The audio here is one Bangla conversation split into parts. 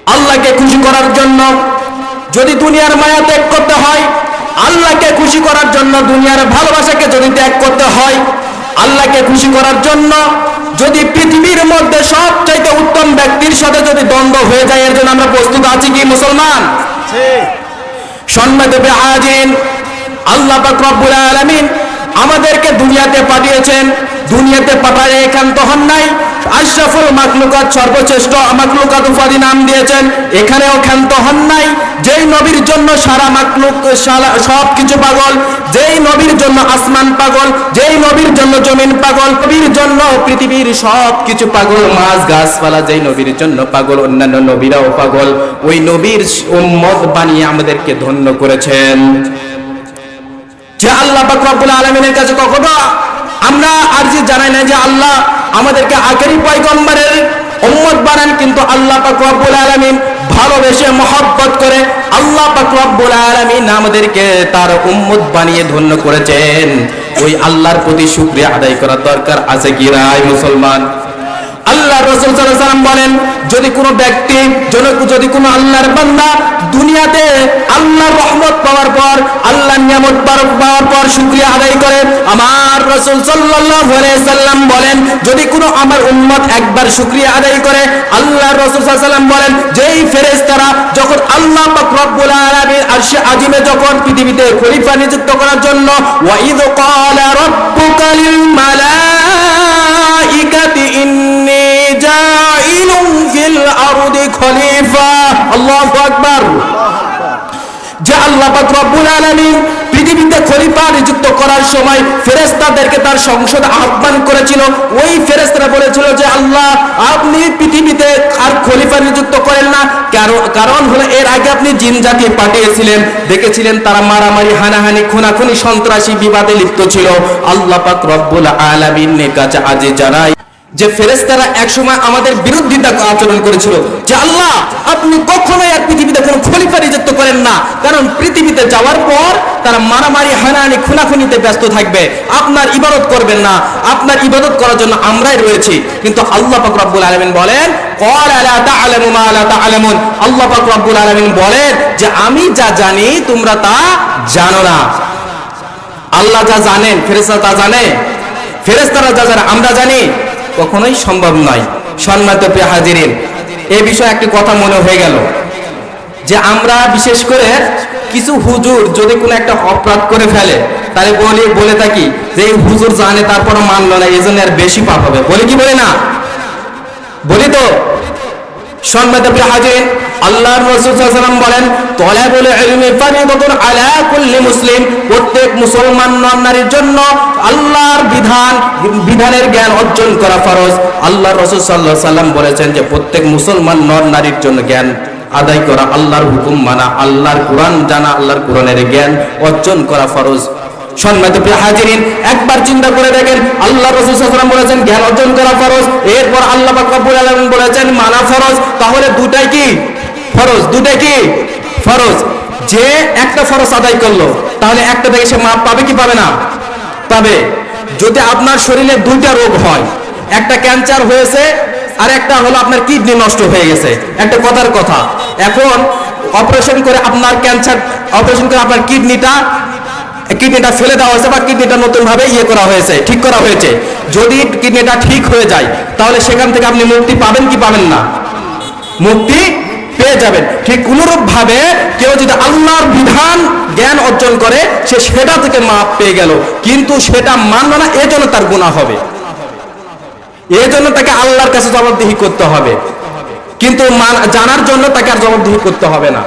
আল্লাহকে খুশি করার জন্য যদি দুনিয়ার মায়া ত্যাগ করতে হয়, আল্লাহকে খুশি করার জন্য দুনিয়ার ভালোবাসাকে যদি ত্যাগ করতে হয়, আল্লাহকে খুশি করার জন্য যদি পৃথিবীর মধ্যে সবচাইতে উত্তম ব্যক্তির সাথে যদি দ্বন্দ্ব হয়ে যায়, এর জন্য আমরা প্রস্তুত আছি কি মুসলমান? সম্মানিত হাজিরিন, আল্লাহ পাক রব্বুল আলামিন আমাদেরকে দুনিয়াতে পাঠিয়েছেন। দুনিয়াতে পাঠায় একান্ত হন নাই, আশরাফুল মাখলুকাত সর্বশ্রেষ্ঠ মাখলুকাত উপাধি নাম দিয়েছেন, এখানেও ক্ষান্ত হন নাই। যেই নবীর জন্য সারা মাখলুক সব কিছু পাগল, যেই নবীর জন্য আসমান পাগল, যেই নবীর জন্য জমিন পাগল, নবীর জন্য পৃথিবীর সব কিছু পাগল, মাছ গাছপালা যেই নবীর জন্য পাগল, অন্যান্য নবীরাও পাগল। ওই নবীর উম্মত বানিয়ে আমাদেরকে ধন্য করেছেন। যে আল্লাহ পাক রব্বুল আলামিনের কাছে কখনো আমরা আরজি জানাই না যে আল্লাহ আমাদেরকে আখেরি পয়গম্বরের উম্মত বানান, কিন্তু আল্লাহ পাক রব্বুল আলামিন ভালোবেসে মহব্বত করে আল্লাহ পাক রব্বুল আলামিন আমাদেরকে তার উম্মত বানিয়ে ধন্য করেছেন। ওই আল্লাহর প্রতি শুকরিয়া আদায় করার দরকার আছে কি নাই মুসলমান? আল্লাহ রাসূল সাল্লাল্লাহু আলাইহি ওয়াসাল্লাম বলেন, যদি কোনো ব্যক্তি যদি কোনো আল্লাহর বান্দা দুনিয়াতে আল্লাহর রহমত পাওয়ার পর, আল্লাহর নিয়ামত পাওয়ার পর শুকরিয়া আদায় করে, আমার রাসূল সাল্লাল্লাহু আলাইহি ওয়াসাল্লাম বলেন, যদি কোনো আমার উম্মত একবার শুকরিয়া আদায় করে, আল্লাহর রাসূল সাল্লাল্লাহু আলাইহি ওয়াসাল্লাম বলেন, যেই ফেরেশতারা যখন আল্লাহ পাক রব্বুল আলামিন আরশে আজিমে যখন পৃথিবীতে খলিফা নিযুক্ত করার জন্য ওয়া ইয ক্বালা রাব্বুকা লিল মালাইকাতি ইন্নী জাইলুন ফিল আরদি খলিফা, আল্লাহু আকবার, যে আল্লাহ পাক রব্বুল আলামিন পৃথিবীতে খলিফা নিযুক্ত করার সময় ফেরেশতাদেরকে তার সংসদে আহ্বান করেছিল। ওই ফেরেশতারা বলেছিল যে আল্লাহ আপনি পৃথিবীতে আর খলিফা নিযুক্ত করেন না, কারণ হলো এর আগে আপনি জিন জাতি পাঠিয়েছিলেন, দেখেছিলেন তারা মারামারি, হানাহানি, খুনাখুনি, সন্ত্রাসী বিবাদে লিপ্ত ছিল। আল্লাহ পাক রব্বুল আলামিনের কাছে আজ জানাই যে ফেরেশতারা একসময় আমাদের বিরোধিতা আচরণ করেছিল যে আল্লাহ আপনি কখনোই আর পৃথিবীতে কোনো খলিফা নিযুক্ত করেন না, কারণ পৃথিবীতে যাওয়ার পর তারা মারামারি, হানাহানি, খুনাখুনিতে ব্যস্ত থাকবে, আপনার ইবাদত করবেন না, আপনার ইবাদত করার জন্য আমরাই রয়েছি। কিন্তু আল্লাহ পাক রব্বুল আলামিন বলেন, ক্বালা লা তা'লামু মা লা তা'লামুন, আল্লাহ পাক রব্বুল আলামিন বলেন যে আমি যা জানি তোমরা তা জানো না। আল্লাহ যা জানেন ফেরেশতারা তা জানে, ফেরেশতারা যা জানে আমরা জানি, কখনোই সম্ভব নয়। সম্মানিত প্রিয় হাজিরিন, এই বিষয়ে একটি কথা মনে হয়ে গেল যে আমরা বিশেষ করে কিছু হুজুর যদি কোনো একটা অপরাধ করে ফেলে তাহলে বলে থাকি যে এই হুজুর জানে তারপর মানলো না, এই জন্য আর বেশি পাপ হবে, বলি কি বলি না? বলি তো। সম্মানিত প্রিয় হাজিরিন, আল্লাহর রাসূল সাল্লাল্লাহু আলাইহি ওয়াসাল্লাম বলেন, তালাবুল ইলমি ফারিদাতুন আলা কুল্লি মুসলিম, প্রত্যেক মুসলমান নারীর জন্য আল্লাহর বিধানের জ্ঞান অর্জন করা ফরজ। আল্লাহর রাসূল সাল্লাল্লাহু আলাইহি ওয়াসাল্লাম বলেছেন যে প্রত্যেক মুসলমান নারীর জন্য জ্ঞান আদায় করা, আল্লাহর হুকুম মানা, আল্লাহর কোরআন জানা, আল্লাহর কোরআনের জ্ঞান অর্জন করা ফরজ। সম্মানিত প্রিয় হাজিরিন, একবার চিন্তা করে দেখেন, আল্লাহ রাসূল সাল্লাল্লাহু আলাইহি ওয়াসাল্লাম বলেছেন জ্ঞান অর্জন করা ফরজ, এরপর আল্লাহ পাক রব্বুল আলামিন বলেছেন মানা ফরজ, তাহলে দুটাই কি ফরজ? দুটাই কি ফরজ? যে একটা ফরজ আদায় করলো তাহলে একটা থেকে সে মাপ পাবে কি পাবে না? পাবে। যদি আপনার শরীরে দুইটা রোগ হয়, একটা ক্যান্সার হয়েছে আর একটা হলো আপনার কিডনি নষ্ট হয়ে গেছে, একটা কথার কথা, এখন অপারেশন করে আপনার ক্যান্সার, অপারেশন করে আপনার কিডনিটা ফেলে দেওয়া হয়েছে বা কিডনিটা নতুন ভাবে করা হয়েছে, ঠিক করা হয়েছে। যদি কিডনিটা ঠিক হয়ে যায় তাহলে সেখান থেকে আপনি মুক্তি পাবেন কি পাবেন না? মুক্তি পেয়ে যাবেন। ঠিক অনুরূপ ভাবে কেউ যদি আল্লাহর বিধান জ্ঞান অর্জন করে সে সেটা থেকে মাপ পেয়ে গেল, কিন্তু সেটা মানলো না, এজন্য তার গুনাহ হবে, এজন্য তাকে আল্লাহর কাছে জবাবদিহি করতে হবে, কিন্তু জানার জন্য তাকে আর জবাবদিহি করতে হবে না।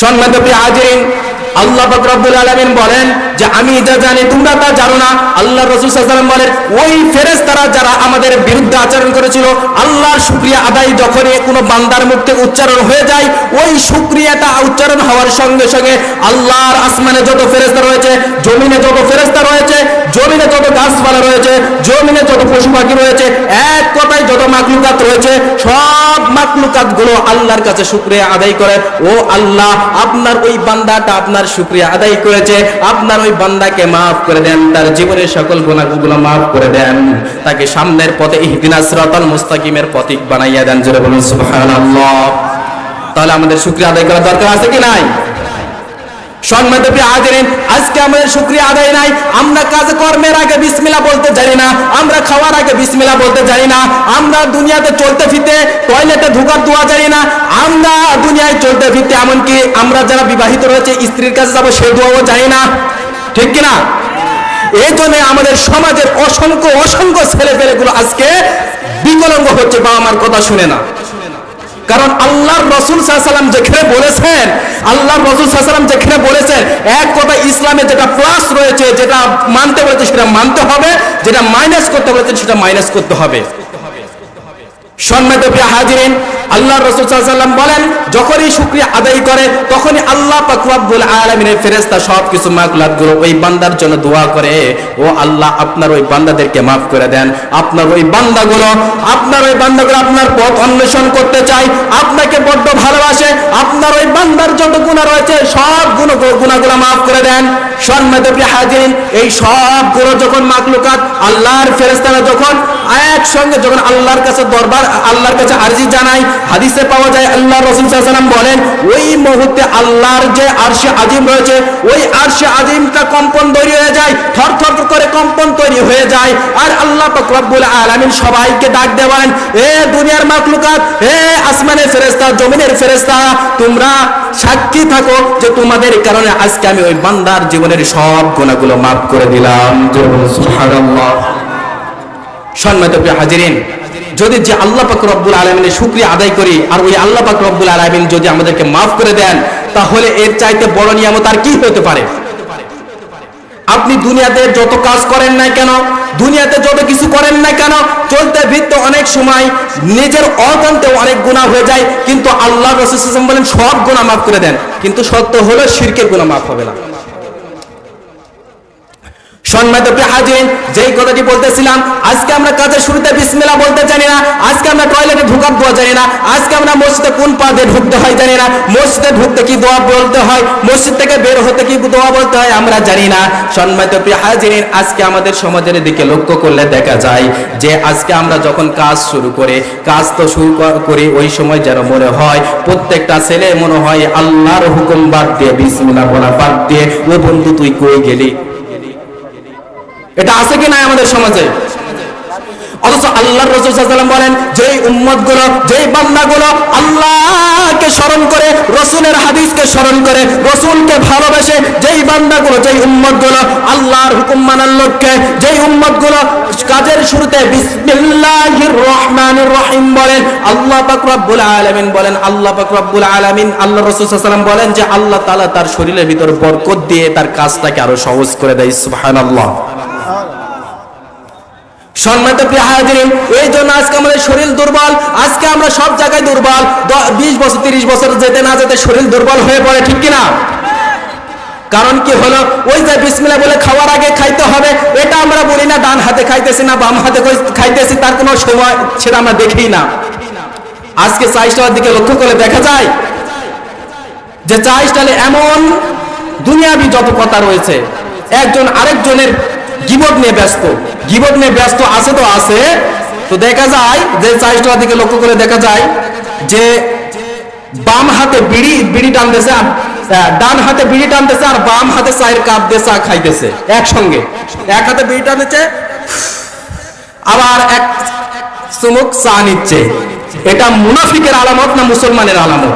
সম্মানিত প্রিয় হাজিরিন, আল্লাহ পাক রব্বুল আলামিন বলেন যে আমি যা জানি তোমরা তা জানো না। আল্লাহ রাসূল সাল্লাল্লাহু আলাইহি ওয়াসাল্লাম বলেন ওই ফেরেশতারা যারা আমাদের বিরুদ্ধে আচরণ করেছিল, আল্লাহর শুকরিয়া আদায় যখনই কোনো বান্দার মুখ থেকে উচ্চারণ হয়ে যায়, ওই শুকরিয়াটা উচ্চারণ হওয়ার সঙ্গে সঙ্গে আল্লাহর আসমানে যত ফেরেশতা রয়েছে, জমিনে যত ফেরেশতা রয়েছে, জমিনে যত গাছপালা রয়েছে, জমিনে যত পশু পাখি রয়েছে, এক কথায় যত মাখলুকাত রয়েছে, সব মাখলুকাত গুলো আল্লাহর কাছে শুকরিয়া আদায় করে, ও আল্লাহ আপনার ওই বান্দাটা আপনার শুকরিয়া আদায় করেছে, আপনার ওই বান্দাকে মাফ করে দেন, তার জীবনের সকল গুনাহগুলো মাফ করে দেন, তাকে সামনের পথে ইহদিনাস সিরাতাল মুস্তাকিমের পথিক বানাইয়া দেন। জোরে বলুন সুবহানাল্লাহ। তাহলে আমাদের শুকরিয়া আদায় করার দরকার আছে কি নাই? সম্মানিত প্রিয় হাজিরিন, আজকে আমাদের শুকরিয়া আদায় নাই। আমরা কাজ কর্মের আগে বিসমিল্লাহ বলতে জানি না, আমরা খাওয়ার আগে বিসমিল্লাহ বলতে জানি না, আমরা দুনিয়াতে চলতে ফিরতে টয়লেটে ঢোকার দোয়া জানি না, আমরা দুনিয়ায় চলতে ফিরতে এমনকি আমরা যারা বিবাহিত রয়েছে স্ত্রীর কাছে যাবো সে দোয়াও জানি না, ঠিক কিনা? এই জন্য আমাদের সমাজের অসংখ্য অসংখ্য ছেলে পেলেগুলো আজকে বিকলাঙ্গ হচ্ছে, বাবা মার কথা শুনে না। কারণ আল্লাহর রাসূল সাল্লাল্লাহু আলাইহি ওয়াসাল্লাম যেখানে বলেছেন, আল্লাহর রাসূল সাল্লাল্লাহু আলাইহি ওয়াসাল্লাম যেখানে বলেছেন, এক কথা ইসলামে যেটা প্লাস রয়েছে, যেটা মানতে বলেছে সেটা মানতে হবে, যেটা মাইনাস করতে বলেছে সেটা মাইনাস করতে হবে। সম্মানিত প্রিয় হাজিরিন, আল্লাহর রাসূল সাল্লাল্লাহু আলাইহি ওয়াসাল্লাম বলেন, যখনই শুকরিয়া আদায় করে তখনই আল্লাহ পাক রব্বুল আলামিনের ফেরেশতা সবকিছু মাখলুকাতগুলো ওই বান্দার জন্য দোয়া করে, ও আল্লাহ আপনার ওই বান্দাদেরকে maaf করে দেন, আপনার ওই বান্দাগুলো আপনার পথ অন্বেষণ করতে চায়, আপনাকে বড্ড ভালোবাসে, আপনার ওই বান্দার যত গুনাহ রয়েছে সব গুনাহগুলো maaf করে দেন। সম্মানিত প্রিয় হাজিরিন, এই সবগুলো যখন মাখলুকাত আল্লাহর ফেরেশতারা যখন একসঙ্গে যখন আল্লাহর কাছে আল্লাহর কাছে আরজি জানায়, হাদিসে পাওয়া যায় আল্লাহর রাসূল সাল্লাল্লাহু আলাইহি ওয়াসাল্লাম বলেন, ওই মুহূর্তে আল্লাহর যে আরশে আজিম রয়েছে ওই আরশে আজিমটা কম্পন তৈরি হয়ে যায়, থরথর করে কম্পন তৈরি হয়ে যায়, আর আল্লাহ পাক রব্বুল আলামিন সবাইকে ডাক দিয়ে বলেন, এ দুনিয়ার মাখলুকাত, এ আসমানের ফেরেশতা, জমিনের ফেরেশতা, তোমরা সাক্ষী থাকো যে তোমাদের কারণে আজকে আমি ওই বান্দার জীবনের সব গুনাহগুলো maaf করে দিলাম। সুবহানাল্লাহ। সম্মানিত প্রিয় হাজিরিন, যদি যে আল্লাহ পাক রব্বুল আলামিনের শুকরিয়া আদায় করি আর ওই আল্লাহ পাক রব্বুল আলামিন যদি আমাদেরকে maaf করে দেন, তাহলে এর চাইতে বড় নিয়ামত আর কি হতে পারে? আপনি দুনিয়াতে যত কাজ করেন না কেন, দুনিয়াতে যত কিছু করেন না কেন, চলতে ফিরতে অনেক সময় নিজের অজান্তে অনেক গুনাহ হয়ে যায়, কিন্তু আল্লাহ রাসূল সাল্লাল্লাহু আলাইহি ওয়াসাল্লাম বলেন সব গুনাহ maaf করে দেন, কিন্তু সত্য হলো শিরকের গুনাহ maaf হবে না। সম্মানিত প্রিয় হাজিরিন, যেই কথাটি বলতেছিলাম, আজকে আমরা কাজের শুরুতে বিসমিল্লাহ বলতে জানি না, আজকে আমরা টয়লেটে ঢোকার দোয়া জানি না, আজকে আমরা মসজিদে কোন পা দিয়ে ঢুকতে হয় জানি না, মসজিদে ঢুকতে কি দোয়া বলতে হয়, মসজিদ থেকে বের হতে কি দোয়া বলতে হয় আমরা জানি না। সম্মানিত প্রিয় হাজিরিন, আজকে আমাদের সমাজের দিকে লক্ষ্য করলে দেখা যায় যে আজকে আমরা যখন কাজ শুরু করি ওই সময় যেন মনে হয় প্রত্যেকটা ছেলে মনে হয় আল্লাহর হুকুম বাদ দিয়ে বিসমিল্লাহ বলা বাদ দিয়ে, ও বন্ধু তুই কই গেলি, এটা আছে কি নাই আমাদের সমাজে? অথচ আল্লাহর রাসূল সাল্লাল্লাহু আলাইহি ওয়াসাল্লাম বলেন, যেই উম্মতগুলো, যেই বান্দাগুলো আল্লাহকে স্মরণ করে, রাসূলের হাদিসকে স্মরণ করে, রাসূলকে ভালোবাসে, যেই বান্দাগুলো, যেই উম্মতগুলো আল্লাহর হুকুম মানার লক্ষ্যে, যেই উম্মতগুলো কাজের শুরুতে বিসমিল্লাহির রহমানির রহিম বলেন, আল্লাহ পাক রব্বুল আলামিন বলেন, আল্লাহ পাক রব্বুল আলামিন, আল্লাহ রাসূল সাল্লাল্লাহু আলাইহি ওয়াসাল্লাম বলেন যে আল্লাহ তাআলা তার শরীরের ভিতর বরকত দিয়ে তার কাজটাকে আরো সহজ করে দেয়। সুবহানাল্লাহ। সম্মানিত প্রিয় হাজিরিন, এই জন্য আজকে আমাদের শরীর দুর্বল, আজকে আমরা সব জায়গায় দুর্বল, 20 বছর 30 বছর যেতে না যেতে শরীর দুর্বল হয়ে পড়ে, ঠিক কিনা? কারণ কি হলো, ওই যে বিসমিল্লাহ বলে খাওয়ার আগে খাইতে হবে, এটা আমরা বলি না, ডান হাতে খাইতেছি না বাম হাতে খাইতেছি, তার কোনো সময় সেটা আমরা দেখি না। আজকে চা স্টলের দিকে লক্ষ্য করে দেখা যায় যে চা স্টলে এমন দুনিয়াবি যত কথা রয়েছে, একজন আরেকজনের গীবত নিয়ে ব্যস্ত আছে তো আছে, তো দেখা যায় যে চা স্টলের দিকে লক্ষ্য করে দেখা যায় যে বাম হাতে বিড়ি টানতেছে আর ডান হাতে বিড়ি টানতেছে আর বাম হাতে চায়ের কাপ দিয়ে চা খাইতেছে একসঙ্গে, এক হাতে বিড়ি টানতেছে আবার এক চুমুক চা নিচ্ছে। এটা মুনাফিকের আলামত না মুসলমানের আলামত?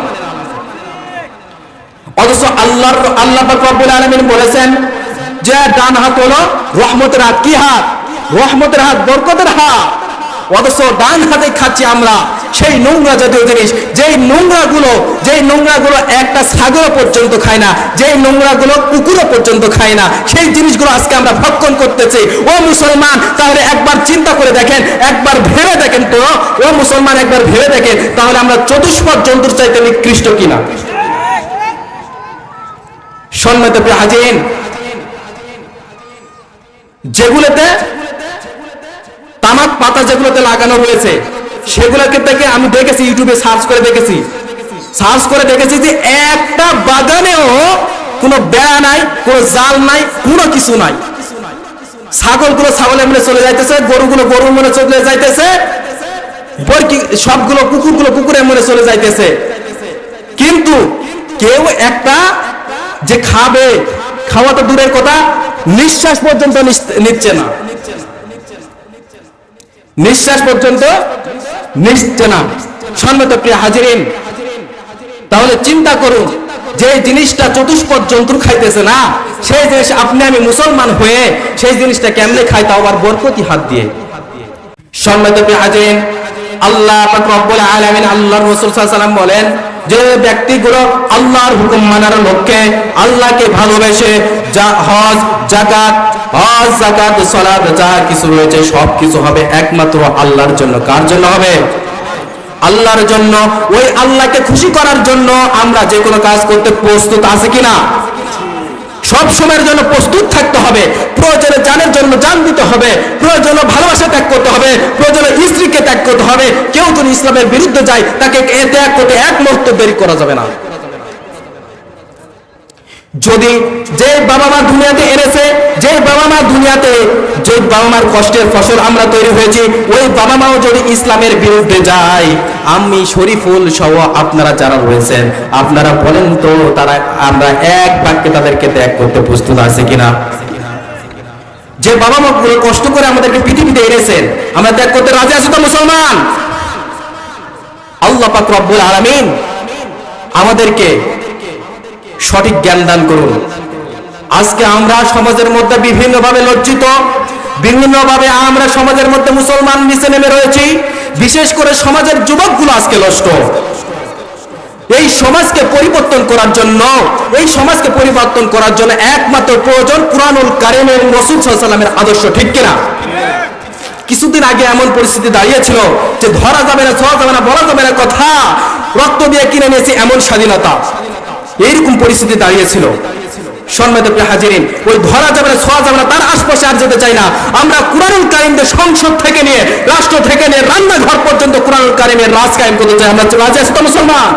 অথচ আল্লাহ পাক রব্বুল আলামিন বলেছেন যে ডান হাত হলো রহমতের হাত। কি হাত? রহমতের হাত, বরকতের হাত। অথচ ডান হাতে খাচ্ছি আমরা সেই নোংরা জাতীয় জিনিস, যেই নোংরাগুলো একটা ছাগল পর্যন্ত খায় না, যেই নোংরাগুলো কুকুরও পর্যন্ত খায় না, সেই জিনিসগুলো আজকে আমরা ভক্ষণ করতেছি। ও মুসলমান, তাহলে একবার চিন্তা করে দেখেন, একবার ভেবে দেখেন তো, ও মুসলমান একবার ভেবে দেখেন, তাহলে আমরা চতুষ্পদ জন্তুর চাইতে নিকৃষ্ট কিনা? সম্মানিত প্রিয় হাজিরিন, যেগুলোতে তামাক পাতা যেগুলোতে লাগানো রয়েছে সেগুলোকে থেকে আমি দেখেছি, ইউটিউবে সার্চ করে দেখেছি যে একটা বাগানেও কোনো বেড়া নাই, কোনো জাল নাই, কোনো কিছু নাই। ছাগলগুলো ছাগলের মনে চলে যাইতেছে, গরুগুলো গরুর মনে চলে যাইতেছে, সবগুলো কুকুরগুলো কুকুরের মনে চলে যাইতেছে। কিন্তু কেউ একটা যে খাবে, খাওয়া তো দূরের কথা, নিঃশ্বাস পর্যন্ত নিচ্ছে না, নিঃশ্বাস পর্যন্ত নিচ্ছে না। সম্মানিত প্রিয় হাজিরিন, তাহলে চিন্তা করুন, যে জিনিসটা চতুষ্পদ জন্তু খাইতেছে না, সেই জিনিস আপনি আমি মুসলমান হয়ে সেই জিনিসটা কেমনে খাই, তাও আবার বরকতি হাত দিয়ে। সম্মানিত প্রিয় হাজিরিন, আল্লাহ পাক রব্বুল আলামিন, আল্লাহর রাসূল সাল্লাল্লাহু আলাইহি ওয়াসাল্লাম বলেন, যে ব্যক্তিগুলো আল্লাহর হুকুম মানার লক্ষ্যে আল্লাহকে ভালোবেসে হজ যাকাত সালাত যা কিছু রয়েছে সব কিছু হবে একমাত্র আল্লাহর জন্য। কার জন্য হবে? আল্লাহর জন্য। ওই আল্লাহকে খুশি করার জন্য আমরা যে কোনো কাজ করতে প্রস্তুত আছি কিনা? সব সময়ের জন্য প্রস্তুত থাকতে হবে। প্রয়োজনে জানের জন্য জান দিতে হবে, প্রয়োজনে ভালোবাসা ত্যাগ করতে হবে, প্রয়োজনে স্ত্রীকে ত্যাগ করতে হবে। কেউ যদি ইসলামের বিরুদ্ধে যায় তাকে ত্যাগ করতে এক মুহূর্ত দেরি করা যাবে না। যদি যে বাবা মা দুনিয়াতে এনেছে, যে বাবা মার কষ্টের ফসল আমরা তৈরি হয়েছি, ওই বাবা মাও যদি ইসলামের বিরুদ্ধে যায়, আমি শরীফুল সহ আপনারা যারা রয়েছেন, আপনারা বলেন তো আমরা এক বাক্যে তাদেরকে ত্যাগ করতে প্রস্তুত আছে কিনা? যে বাবা মা কষ্ট করে আমাদেরকে পৃথিবীতে এনেছেন, আমরা ত্যাগ করতে রাজি আছি তো মুসলমান? আল্লাহ পাক রব্বুল আলামিন আমাদেরকে সঠিক জ্ঞান দান করুন। আজকে আমরা সমাজের মধ্যে বিভিন্নভাবে লজ্জিত, বিভিন্নভাবে আমরা সমাজের মধ্যে মুসলমান নিচে নেমে রয়েছি। বিশেষ করে সমাজের যুবকগুলো আজকে নষ্ট। এই সমাজকে পরিবর্তন করার জন্য একমাত্র প্রয়োজন কুরআনুল কারীমের রাসূল সাল্লাল্লাহু আলাইহি ওয়াসাল্লামের আদর্শ, ঠিক কিনা? কিছুদিন আগে এমন পরিস্থিতি দাঁড়িয়েছিল যে ধরা যাবে না, ছোঁয়া যাবে না, বলা যাবে না কথা, রক্ত দিয়ে কিনে নিয়েছে এমন স্বাধীনতা, এইরকম পরিস্থিতি দাঁড়িয়েছিল। সম্মানিত প্রিয় হাজিরিন, ওই ধরা যাবে না, ছোঁয়া যাবে না, তার আশপাশে আর যেতে চাই না। আমরা কুরআনুল কারীমের সংসদ থেকে নিয়ে, রাষ্ট্র থেকে নিয়ে, রান্নাঘর পর্যন্ত কুরআনুল কারীমের রাজ কায়েম করতে চাই। আমরা রাজি আছি তো মুসলমান?